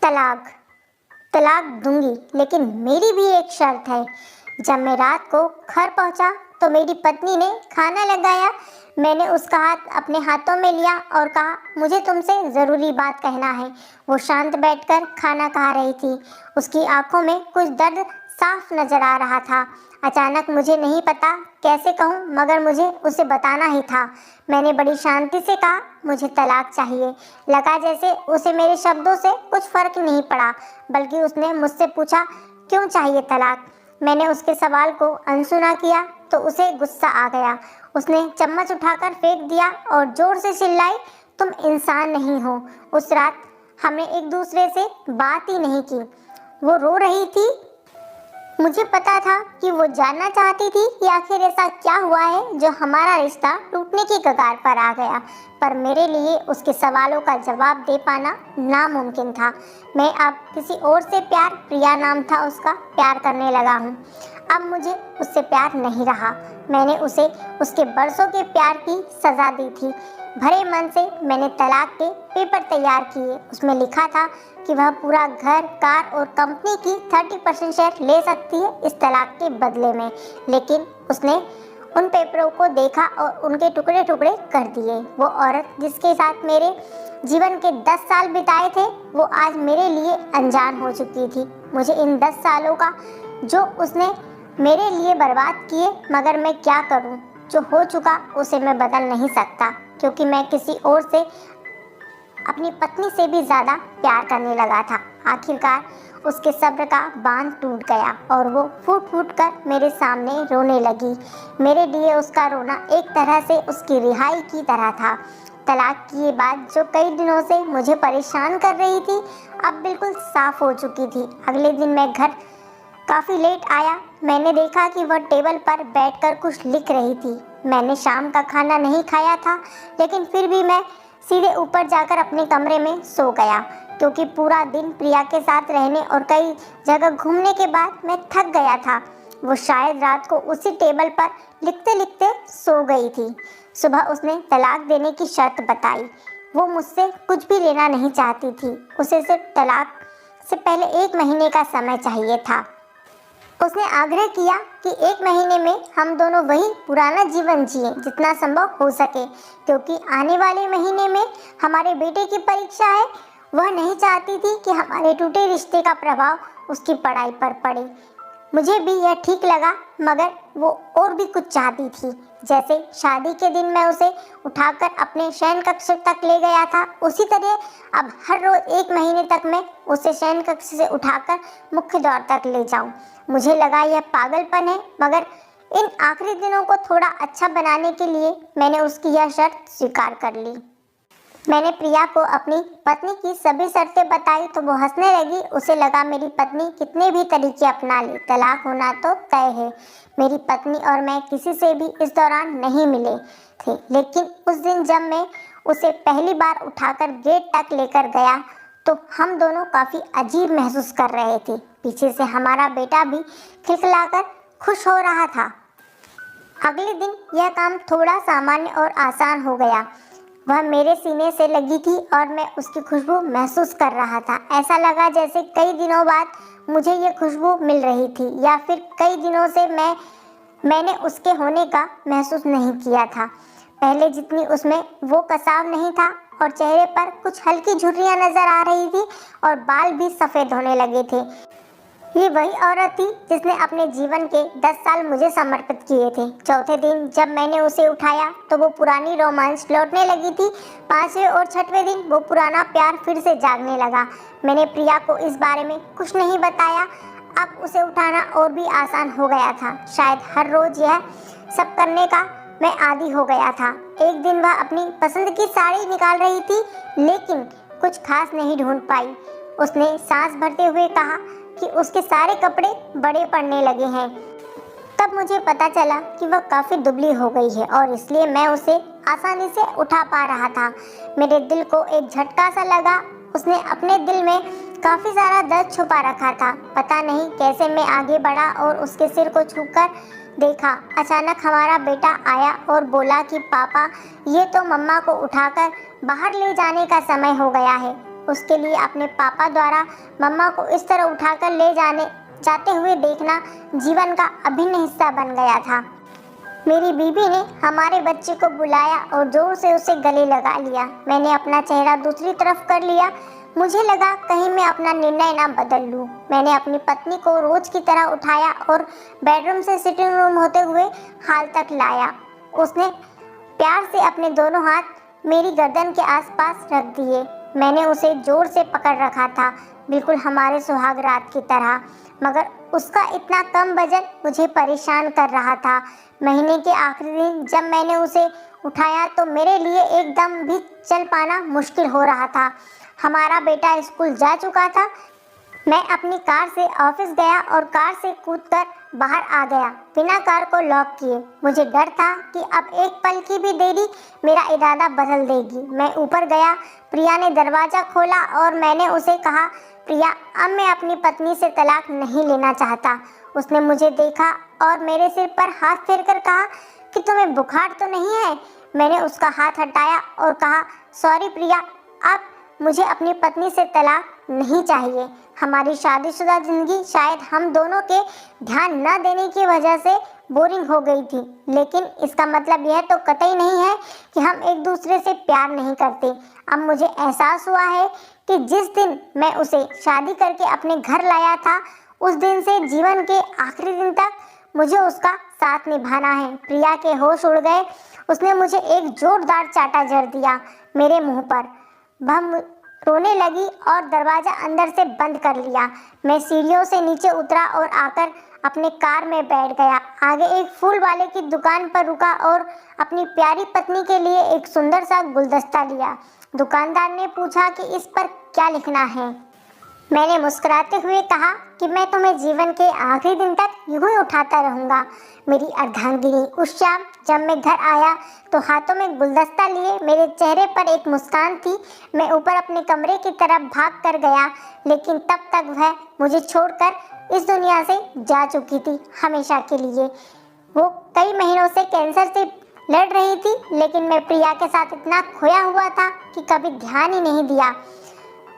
तलाक तलाक दूंगी, लेकिन मेरी भी एक शर्त है। जब मैं रात को घर पहुंचा तो मेरी पत्नी ने खाना लगाया। मैंने उसका हाथ अपने हाथों में लिया और कहा, मुझे तुमसे ज़रूरी बात कहना है। वो शांत बैठकर खाना खा रही थी। उसकी आंखों में कुछ दर्द साफ नजर आ रहा था। अचानक मुझे नहीं पता कैसे कहूँ, मगर मुझे उसे बताना ही था। मैंने बड़ी शांति से कहा, मुझे तलाक चाहिए। लगा जैसे उसे मेरे शब्दों से कुछ फर्क नहीं पड़ा, बल्कि उसने मुझसे पूछा, क्यों चाहिए तलाक। मैंने उसके सवाल को अनसुना किया तो उसे गुस्सा आ गया। उसने चम्मच उठाकर फेंक दिया और जोर से चिल्लाई, तुम इंसान नहीं हो। उस रात हमने एक दूसरे से बात ही नहीं की। वो रो रही थी। मुझे पता था कि वो जानना चाहती थी कि आखिर ऐसा क्या हुआ है जो हमारा रिश्ता टूटने की कगार पर आ गया, पर मेरे लिए उसके सवालों का जवाब दे पाना नामुमकिन था। मैं अब किसी और से प्यार, प्रिया नाम था उसका, प्यार करने लगा हूँ। अब मुझे उससे प्यार नहीं रहा। मैंने उसे उसके बरसों के प्यार की सज़ा दी थी। भरे मन से मैंने तलाक के पेपर तैयार किए। उसमें लिखा था कि वह पूरा घर, कार और कंपनी की 30% शेयर ले सकती है इस तलाक के बदले में। लेकिन उसने उन पेपरों को देखा और उनके टुकड़े टुकड़े कर दिए। वो औरत जिसके साथ मेरे जीवन के 10 साल बिताए थे, वो आज मेरे लिए अनजान हो चुकी थी। मुझे इन 10 सालों का जो उसने मेरे लिए बर्बाद किए, मगर मैं क्या करूं? जो हो चुका उसे मैं बदल नहीं सकता, क्योंकि मैं किसी और से, अपनी पत्नी से भी ज़्यादा प्यार करने लगा था। आखिरकार उसके सब्र का बांध टूट गया और वो फूट फूट कर मेरे सामने रोने लगी। मेरे लिए उसका रोना एक तरह से उसकी रिहाई की तरह था। तलाक की ये बात जो कई दिनों से मुझे परेशान कर रही थी, अब बिल्कुल साफ हो चुकी थी। अगले दिन मैं घर काफ़ी लेट आया। मैंने देखा कि वह टेबल पर बैठकर कुछ लिख रही थी। मैंने शाम का खाना नहीं खाया था, लेकिन फिर भी मैं सीधे ऊपर जाकर अपने कमरे में सो गया, क्योंकि पूरा दिन प्रिया के साथ रहने और कई जगह घूमने के बाद मैं थक गया था। वो शायद रात को उसी टेबल पर लिखते लिखते सो गई थी। सुबह उसने तलाक देने की शर्त बताई। वो मुझसे कुछ भी लेना नहीं चाहती थी। उसे सिर्फ तलाक से पहले 1 महीने का समय चाहिए था। उसने आग्रह किया कि 1 महीने में हम दोनों वही पुराना जीवन जिए जितना संभव हो सके, क्योंकि आने वाले महीने में हमारे बेटे की परीक्षा है। वह नहीं चाहती थी कि हमारे टूटे रिश्ते का प्रभाव उसकी पढ़ाई पर पड़े। मुझे भी यह ठीक लगा, मगर वो और भी कुछ चाहती थी। जैसे शादी के दिन मैं उसे उठाकर अपने शयन कक्ष तक ले गया था, उसी तरह अब हर रोज 1 महीने तक मैं उसे शयन कक्ष से उठाकर मुख्य द्वार तक ले जाऊं। मुझे लगा यह पागलपन है, मगर इन आखिरी दिनों को थोड़ा अच्छा बनाने के लिए मैंने उसकी यह शर्त स्वीकार कर ली। मैंने प्रिया को अपनी पत्नी की सभी शर्तें बताई तो वो हंसने लगी। उसे लगा मेरी पत्नी कितने भी तरीके अपना ले, तलाक होना तो तय है। मेरी पत्नी और मैं किसी से भी इस दौरान नहीं मिले थे, लेकिन उस दिन जब मैं उसे पहली बार उठाकर गेट तक लेकर गया तो हम दोनों काफ़ी अजीब महसूस कर रहे थे। पीछे से हमारा बेटा भी खिलखिलाकर खुश हो रहा था। अगले दिन यह काम थोड़ा सामान्य और आसान हो गया। वह मेरे सीने से लगी थी और मैं उसकी खुशबू महसूस कर रहा था। ऐसा लगा जैसे कई दिनों बाद मुझे ये खुशबू मिल रही थी, या फिर कई दिनों से मैंने उसके होने का महसूस नहीं किया था। पहले जितनी उसमें वो कसाव नहीं था और चेहरे पर कुछ हल्की झुर्रियाँ नजर आ रही थी और बाल भी सफ़ेद होने लगे थे। ये वही औरत थी जिसने अपने जीवन के 10 साल मुझे समर्पित किए थे। चौथे दिन जब मैंने उसे उठाया तो वो पुरानी रोमांस लौटने लगी थी। 5वें और 6वें दिन वो पुराना प्यार फिर से जागने लगा। मैंने प्रिया को इस बारे में कुछ नहीं बताया। अब उसे उठाना और भी आसान हो गया था। शायद हर रोज यह सब करने का मैं आदी हो गया था। एक दिन वह अपनी पसंद की साड़ी निकाल रही थी, लेकिन कुछ खास नहीं ढूंढ पाई। उसने सांस भरते हुए कहा कि उसके सारे कपड़े बड़े पड़ने लगे हैं। तब मुझे पता चला कि वह काफ़ी दुबली हो गई है और इसलिए मैं उसे आसानी से उठा पा रहा था। मेरे दिल को एक झटका सा लगा। उसने अपने दिल में काफ़ी सारा दर्द छुपा रखा था। पता नहीं कैसे मैं आगे बढ़ा और उसके सिर को छूकर देखा। अचानक हमारा बेटा आया और बोला कि पापा, ये तो मम्मा को उठाकर बाहर ले जाने का समय हो गया है। उसके लिए अपने पापा द्वारा मम्मा को इस तरह उठाकर ले जाते हुए देखना जीवन का अभिन्न हिस्सा बन गया था। मेरी बीबी ने हमारे बच्चे को बुलाया और जोर से उसे गले लगा लिया। मैंने अपना चेहरा दूसरी तरफ कर लिया। मुझे लगा कहीं मैं अपना निर्णय ना बदल लूं। मैंने अपनी पत्नी को रोज की तरह उठाया और बेडरूम से सिटिंग रूम होते हुए हॉल तक लाया। उसने प्यार से अपने दोनों हाथ मेरी गर्दन के आसपास रख दिए। मैंने उसे जोर से पकड़ रखा था, बिल्कुल हमारे सुहाग रात की तरह, मगर उसका इतना कम वजन मुझे परेशान कर रहा था। महीने के आखिरी दिन जब मैंने उसे उठाया तो मेरे लिए एकदम भी चल पाना मुश्किल हो रहा था। हमारा बेटा स्कूल जा चुका था। मैं अपनी कार से ऑफिस गया और कार से कूदकर बाहर आ गया बिना कार को लॉक किए। मुझे डर था कि अब एक पल की भी देरी मेरा इरादा बदल देगी। मैं ऊपर गया। प्रिया ने दरवाज़ा खोला और मैंने उसे कहा, प्रिया, अब मैं अपनी पत्नी से तलाक नहीं लेना चाहता। उसने मुझे देखा और मेरे सिर पर हाथ फेरकर कहा कि तुम्हें बुखार तो नहीं है। मैंने उसका हाथ हटाया और कहा, सॉरी प्रिया, अब मुझे अपनी पत्नी से तलाक नहीं चाहिए। हमारी शादीशुदा जिंदगी शायद हम दोनों के ध्यान न देने की वजह से बोरिंग हो गई थी, लेकिन इसका मतलब यह तो कतई नहीं है कि हम एक दूसरे से प्यार नहीं करते। अब मुझे एहसास हुआ है कि जिस दिन मैं उसे शादी करके अपने घर लाया था, उस दिन से जीवन के आखिरी दिन तक मुझे उसका साथ निभाना है। प्रिया के होश उड़ गए। उसने मुझे एक जोरदार चाटा जड़ दिया मेरे मुंह पर। वह रोने लगी और दरवाज़ा अंदर से बंद कर लिया। मैं सीढ़ियों से नीचे उतरा और आकर अपने कार में बैठ गया। आगे एक फूल वाले की दुकान पर रुका और अपनी प्यारी पत्नी के लिए एक सुंदर सा गुलदस्ता लिया। दुकानदार ने पूछा कि इस पर क्या लिखना है। मैंने मुस्कुराते हुए कहा कि मैं तुम्हें जीवन के आखिरी दिन तक यूं ही उठाता रहूँगा, मेरी अर्धांगिनी। उस शाम जब मैं घर आया तो हाथों में गुलदस्ता लिए मेरे चेहरे पर एक मुस्कान थी। मैं ऊपर अपने कमरे की तरफ भाग कर गया, लेकिन तब तक वह मुझे छोड़कर इस दुनिया से जा चुकी थी हमेशा के लिए। वो कई महीनों से कैंसर से लड़ रही थी, लेकिन मैं प्रिया के साथ इतना खोया हुआ था कि कभी ध्यान ही नहीं दिया।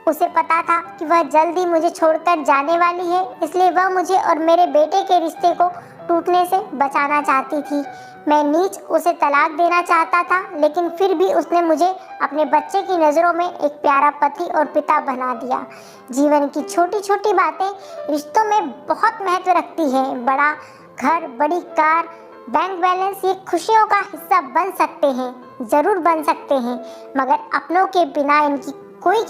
उसे पता था कि वह जल्द ही मुझे छोड़कर जाने वाली है, इसलिए वह मुझे और मेरे बेटे के रिश्ते को टूटने से बचाना चाहती थी। मैं नीच उसे तलाक देना चाहता था, लेकिन फिर भी उसने मुझे अपने बच्चे की नज़रों में एक प्यारा पति और पिता बना दिया। जीवन की छोटी छोटी बातें रिश्तों में बहुत महत्व रखती हैं। बड़ा घर, बड़ी कार, बैंक बैलेंस ये खुशियों का हिस्सा बन सकते हैं, ज़रूर बन सकते हैं, मगर अपनों के बिना इनकी कोई